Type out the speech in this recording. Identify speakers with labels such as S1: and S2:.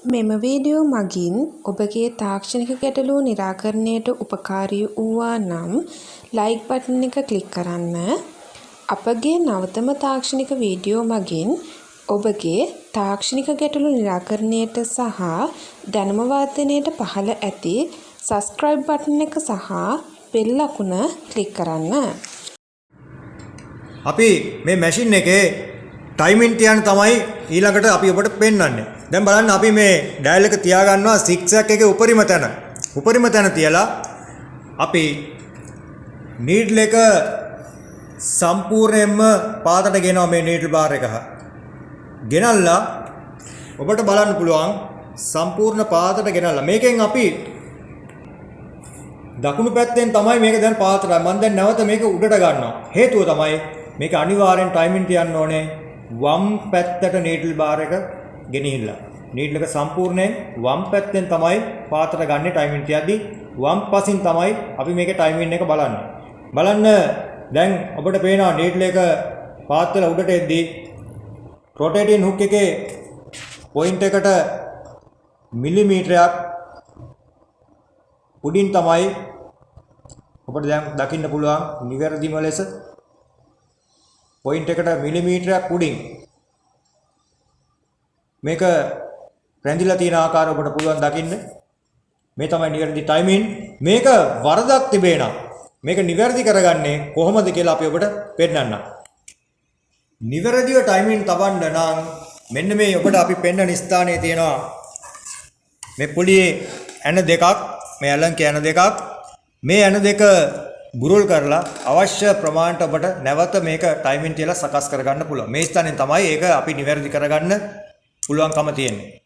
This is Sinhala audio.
S1: මෙම වීඩියෝ මගින් ඔබගේ තාක්ෂණික ගැටලු නිරාකරණයට උපකාරී වූවා නම් ලයික් බටන් එක ක්ලික් කරන්න. අපගේ නවතම තාක්ෂණික වීඩියෝ මගින් ඔබගේ තාක්ෂණික ගැටලු නිරාකරණයට සහ දැනුම වර්ධනයට පහළ ඇති සබ්ස්ක්‍රයිබ් බටන් එක සහ බෙල් අකුණ ක්ලික් කරන්න.
S2: අපි මේ මැෂින් එකේ ටයිමින් තියන්න තමයි ඊළඟට අපි ඔබට පෙන්වන්නේ. දැන් බලන්න අපි මේ ඩයල් එක තියා ගන්නවා 6 එකේ උපරිම තැන. උපරිම තැන තියලා අපි නීඩල් එක සම්පූර්ණයෙන්ම පාතට ගෙනවා මේ නීඩල් බාර් එක. ගෙනල්ලා ඔබට බලන්න පුළුවන් සම්පූර්ණ පාතට ගෙනල්ලා මේකෙන් අපි දකුණු පැත්තෙන් තමයි මේක දැන් පාතට මම දැන් නැවත මේක උඩට ගන්නවා. හේතුව තමයි මේක අනිවාර්යෙන් ටයිමින් තියන්න ඕනේ වම් පැත්තට නීඩල් බාර් එක ගෙනිහිල්ලා. නීඩල් එක සම්පූර්ණයෙන් වම් පැත්තෙන් තමයි පාතට ගන්න ටයිමින් තියද්දි වම් පසින් තමයි අපි මේකේ ටයිමින් එක බලන්නේ. බලන්න දැන් ඔබට පේනවා නීඩල් එක පාත් වල උඩට එද්දී රොටේටින් හුක් එකේ පොයින්ට් එකට මිලිමීටරයක් උඩින් තමයි ඔබට දැන් දකින්න පුළුවන් නිවැරදිම ලෙස පොයින්ට් එකට මිලිමීටරයක් උඩින් මේක රැඳිලා තියෙන ආකාරය ඔබට පුළුවන් දකින්න. මේ තමයි නිවැරදි ටයිමින්. මේක වරදක් තිබේ නම් මේක නිවැරදි කරගන්නේ කොහොමද කියලා අපි ඔබට පෙන්නන්නම්. නිවැරදිව ටයිමින් තබන්න නම් මෙන්න මේ ඔබට අපි පෙන්වන ස්ථානයේ තියෙනවා මේ පුළියේ ඇන දෙකක්, මේ ඇලන්කේ ඇන දෙකක්. මේ ඇන දෙක බුරුල් කරලා අවශ්‍ය ප්‍රමාණයට ඔබට නැවත මේක ටයිමින් තියලා සකස් කරගන්න පුළුවන්. මේ ස්ථානෙන් තමයි ඒක අපි නිවැරදි කරගන්න පුළුවන්කම තියෙන්නේ.